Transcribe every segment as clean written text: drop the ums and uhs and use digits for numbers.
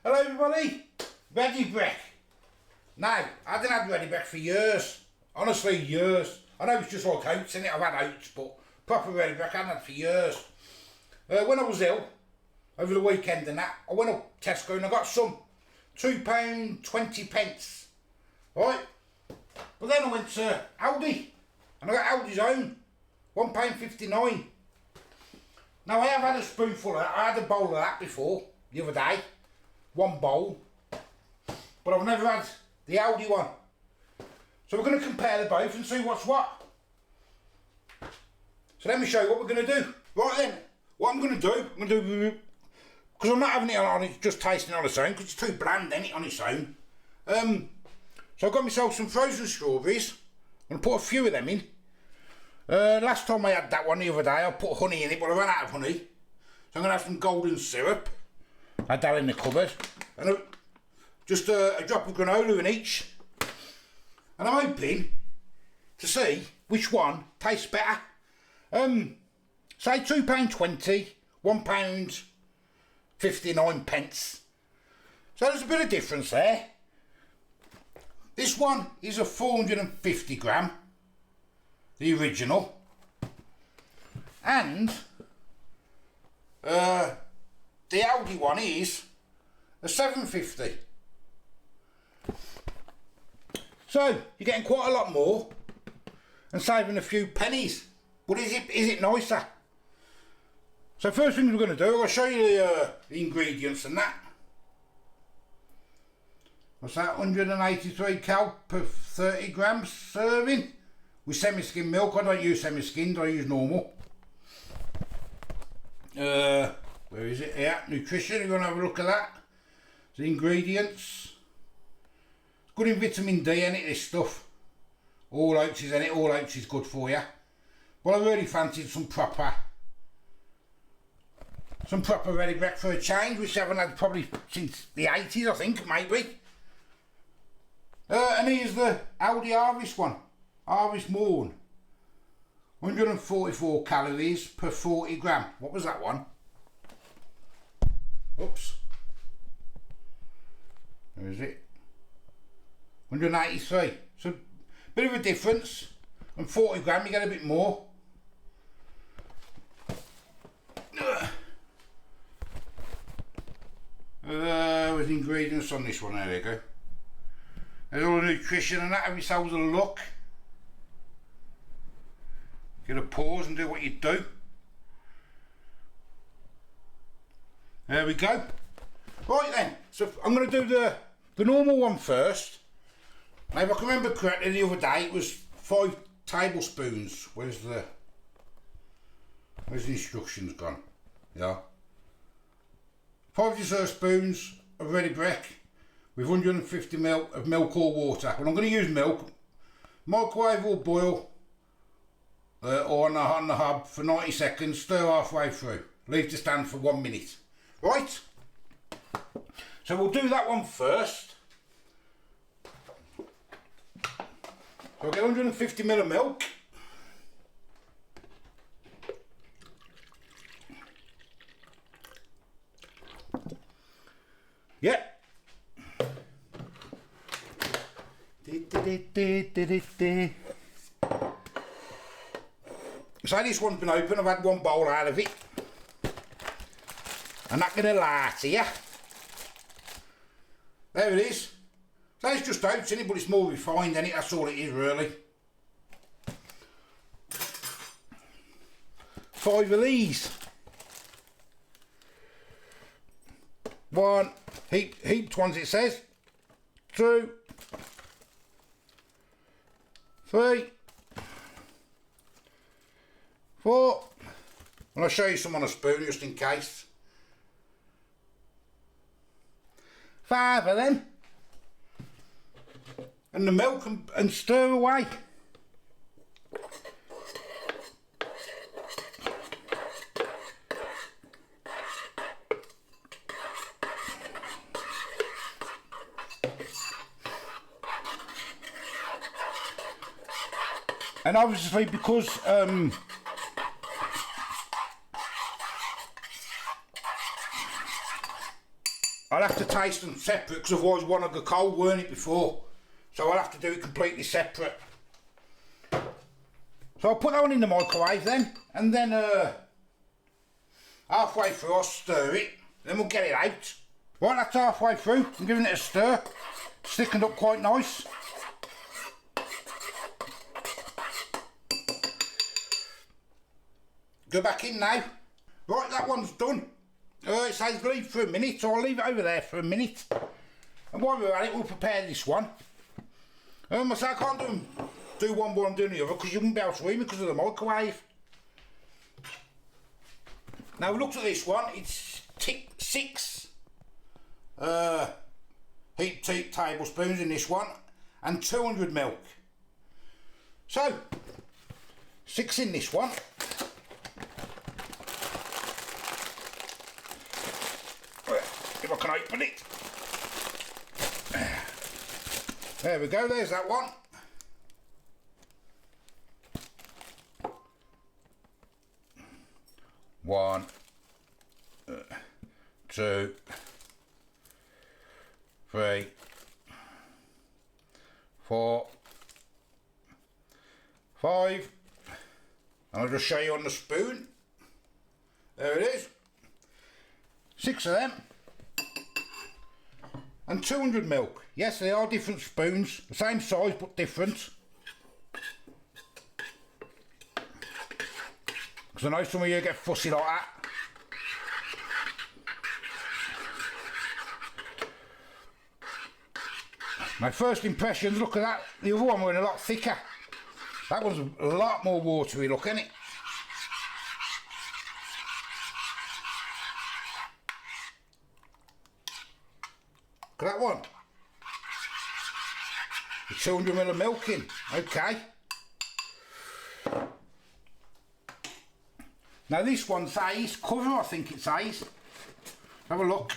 Hello everybody, Ready Brek. Now, I haven't had Ready Brek for years, honestly years. I know it's just like oats in it, I've had oats, but proper Ready Brek I haven't had for years. When I was ill, over the weekend and that, I went up Tesco and I got some £2.20, right? But then I went to Aldi and I got Aldi's own, £1.59. Now I have had a spoonful of that, I had a bowl of that before, the other day, one bowl, but I've never had the Aldi one. So we're going to compare the both and see what's what. So let me show you what we're going to do. Right then, what I'm going to do, because I'm not having it on it, just tasting it on its own, because it's too bland, ain't it, on its own. So I've got myself some frozen strawberries. I'm going to put a few of them in. Last time I had that one the other day, I put honey in it, but I ran out of honey. So I'm going to have some golden syrup. I had that in the cupboard. And just a drop of granola in each. And I'm hoping to see which one tastes better. Say £2.20, £1.59. So there's a bit of difference there. This one is a 450 gram, the original, and the Aldi one is a 750. So you're getting quite a lot more and saving a few pennies. But is it nicer? So first thing we're going to do, I'll show you the ingredients and that. What's that? 183 cal per 30 grams serving with semi-skimmed milk. I don't use semi-skimmed, I use normal. Where is it? Yeah, nutrition, you want to have a look at that. The ingredients. Good in vitamin D, ain't it, this stuff? All oats is in it, all oats is good for you. Well, I really fancied some proper Ready Brek for a change, which I haven't had probably since the 80s, I think, maybe. And here's the Aldi Harvest one, Harvest Morn. 144 calories per 40 gram. What was that one? Oops. Where is it? 183. So, bit of a difference. And 40 gram, you get a bit more. With ingredients on this one, there we go. There's all the nutrition and that, have yourselves a look. Get a pause and do what you do. There we go. Right then, so I'm going to do the normal one first. Now if I can remember correctly, the other day it was 5 tablespoons. Where's the instructions gone? Yeah. 5 dessert spoons of Ready Brek with 150 ml of milk or water. Well, I'm going to use milk. Microwave or boil or on the hob for 90 seconds. Stir halfway through. Leave to stand for 1 minute. Right? So we'll do that one first. So I'll get 150 ml of milk. Yep. So this one's been open, I've had one bowl out of it. I'm not going to lie to you. There it is. So it's just oats in it, but it's more refined in it, that's all it is really. 5 of these. 1, heaped ones it says. 2, 3, 4. And I'll show you some on a spoon just in case. 5 of them. And the milk and stir away. And obviously because I'll have to taste them separate because otherwise one will go cold, weren't it, before? So I'll have to do it completely separate. So I'll put that one in the microwave then, and then halfway through I'll stir it, then we'll get it out. Right, that's halfway through. I'm giving it a stir. It's thickened up quite nice. Go back in now. Right, that one's done. It says leave for a minute, so I'll leave it over there for a minute. And while we're at it, we'll prepare this one. I can't do one while I'm doing the other because you wouldn't be able to eat me because of the microwave. Now we looked at this one, it's 6 heaped tablespoons in this one and 200 milk. So, 6 in this one. If I can open it. There we go, there's that one. One, 2, 3, 4, 5, and I'll just show you on the spoon. There it is. 6 of them. And 200 milk. Yes, they are different spoons, the same size but different. Because I know some of you get fussy like that. My first impressions, look at that. The other one was a lot thicker. That one's a lot more watery, look, isn't it? Look at that one. The 200 ml of milk in. Okay. Now this one says cover, I think it says. Have a look.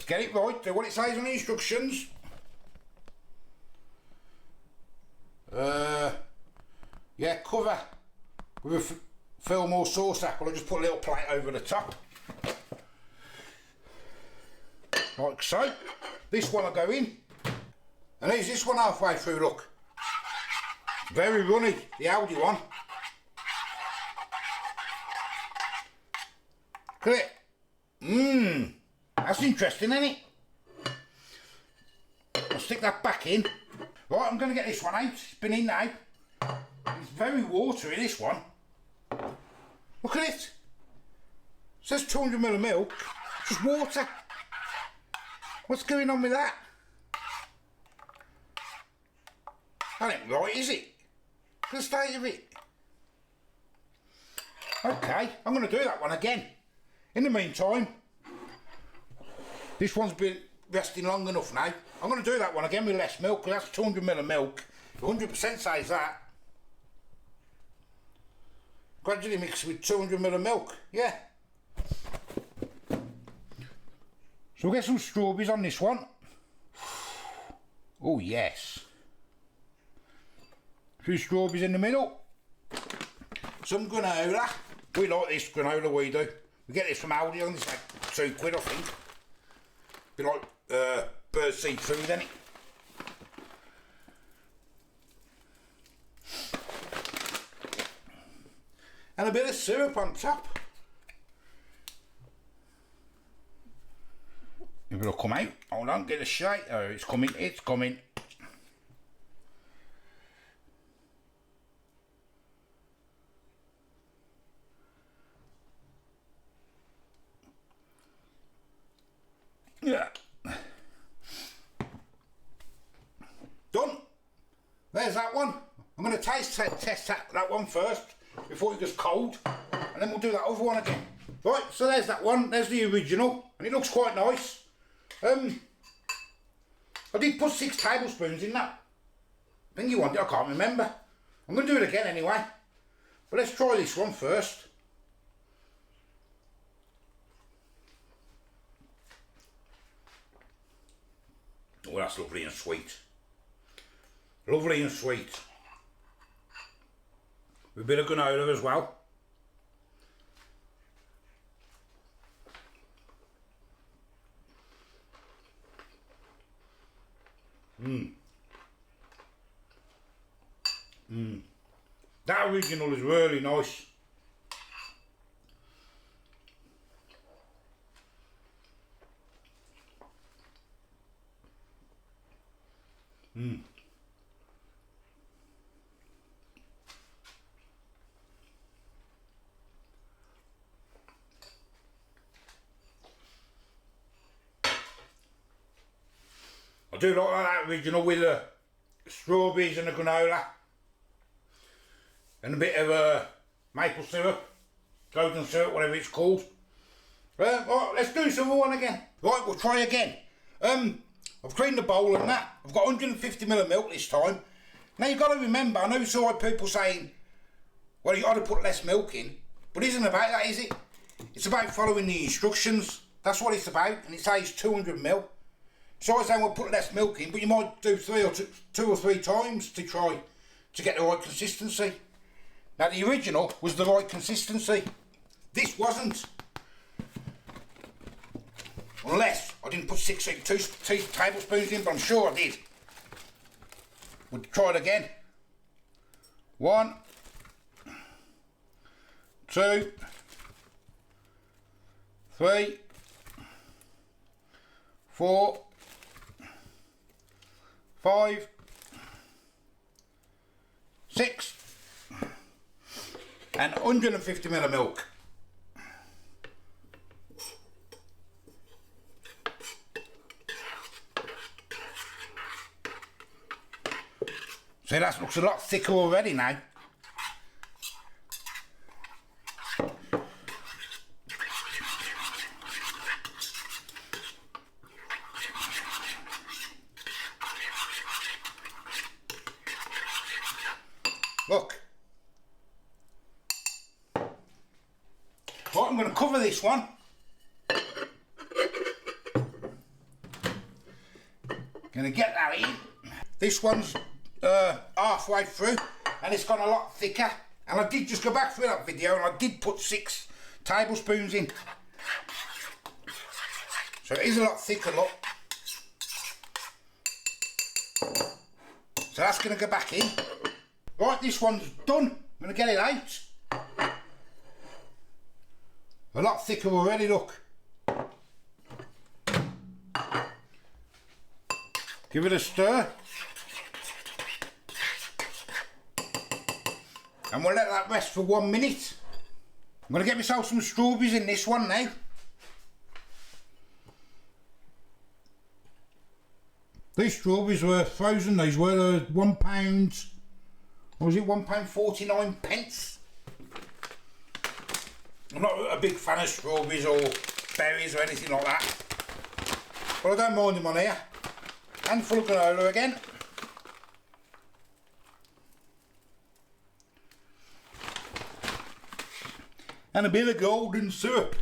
Get it right, do what it says on the instructions. Yeah, cover with a film or sauce apple. I'll just put a little plate over the top. Like so. This one will go in. And here's this one halfway through, look. Very runny, the Aldi one. Look at it. That's interesting, isn't it? I'll stick that back in. Right, I'm going to get this one out. It's been in now. It's very watery, this one. Look at it. It says 200 ml of milk. Just water. What's going on with that? That ain't right, is it? Look at the state of it. Okay, I'm going to do that one again. In the meantime, this one's been resting long enough now. I'm going to do that one again with less milk, because that's 200 ml of milk. 100% says that. Gradually mix with 200 ml of milk, yeah. So we'll get some strawberries on this one. Oh yes. A few strawberries in the middle. Some granola. We like this granola, we do. We get this from Aldi, on this like £2, I think. Be like birdseed food, isn't it? And a bit of syrup on top. If it'll come out, hold on, get a shake. Oh, it's coming, it's coming. Yeah. Done. There's that one. I'm going to test that one first before it gets cold, and then we'll do that other one again. Right, so there's that one. There's the original, and it looks quite nice. I did put 6 tablespoons in that. I think you wanted, I can't remember. I'm going to do it again anyway. But let's try this one first. Oh, that's lovely and sweet. Lovely and sweet. With a bit of granola as well. That original is really nice. I do like that original with the strawberries and the granola and a bit of maple syrup, golden syrup, whatever it's called. Right, let's do this other one again. Right, we'll try again. I've cleaned the bowl and that. I've got 150ml of milk this time. Now you've got to remember, I know saw people saying, well, you got to put less milk in, but it isn't about that, is it? It's about following the instructions. That's what it's about, and it says 200ml. So I say, well, put less milk in, but you might do two or three times to try to get the right consistency. Now the original was the right consistency. This wasn't. Unless I didn't put 2 tablespoons in, but I'm sure I did. We'll try it again. 1, 2, 3, 4, 5, 6, and 150ml of milk. See, that looks a lot thicker already now. Look. Right, I'm going to cover this one. Going to get that in. This one's halfway through and it's gone a lot thicker, and I did just go back through that video and I did put 6 tablespoons in, so it is a lot thicker, look. So that's going to go back in. Right, this one's done. I'm going to get it out. A lot thicker already, look. Give it a stir. And we'll let that rest for 1 minute. I'm going to get myself some strawberries in this one now. These strawberries were frozen, these were £1, what was it, £1.49 pence. I'm not a big fan of strawberries or berries or anything like that, but I don't mind them on here. Handful of granola again. And a bit of golden syrup.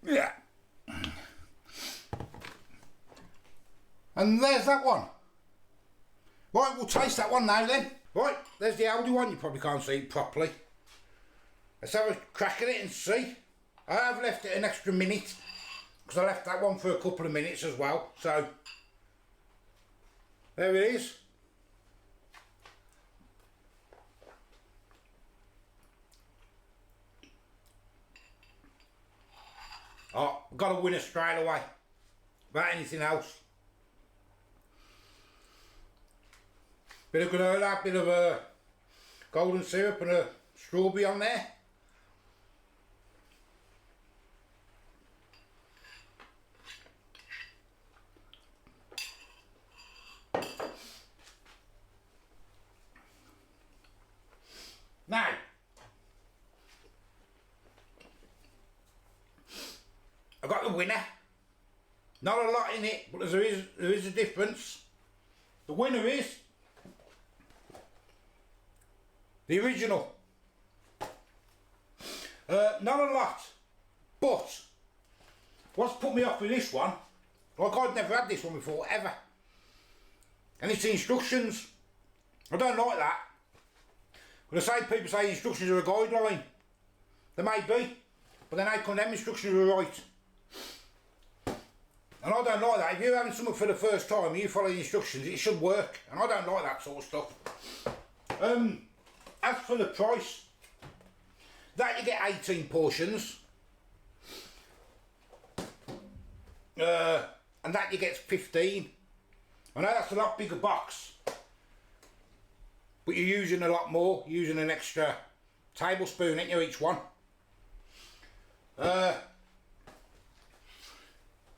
Yeah. And there's that one. Right, we'll taste that one now then. Right, there's the Aldi one. You probably can't see it properly. Let's have a crack at it and see. I have left it an extra minute because I left that one for a couple of minutes as well. So there it is. Oh, I've got a winner straight away. Without anything else. Bit of granola, bit of golden syrup and a strawberry on there. Now, I've got the winner. Not a lot in it, but there is a difference. The winner is the original. Not a lot, but what's put me off with this one, like I'd never had this one before, ever. and it's the instructions. I don't like that. When I say people say instructions are a guideline, they may be, but then they come them instructions are right. And I don't like that. If you're having something for the first time and you follow the instructions, it should work. And I don't like that sort of stuff. As for the price, that you get 18 portions. And that you get 15. I know that's a lot bigger box, but you're using a lot more, using an extra tablespoon, ain't you, each one? But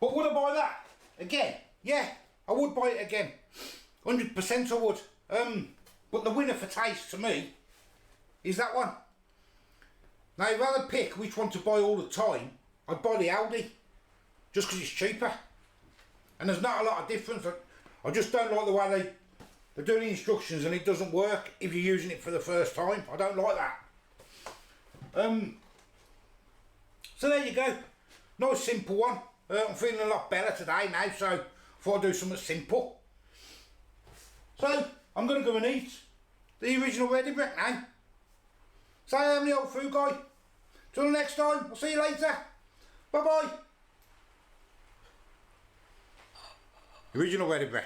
would I buy that again? Yeah, I would buy it again. 100% I would. But the winner for taste to me is that one. Now, if I had to pick which one to buy all the time, I'd buy the Aldi, just because it's cheaper. And there's not a lot of difference. I just don't like the way they do the instructions and it doesn't work if you're using it for the first time. I don't like that. So there you go. Nice simple one. I'm feeling a lot better today now, so I thought I'd do something simple. So I'm going to go and eat the original ready Brek now. So I'm the old food guy. Till next time, I'll see you later. Bye bye. Original ready Brek.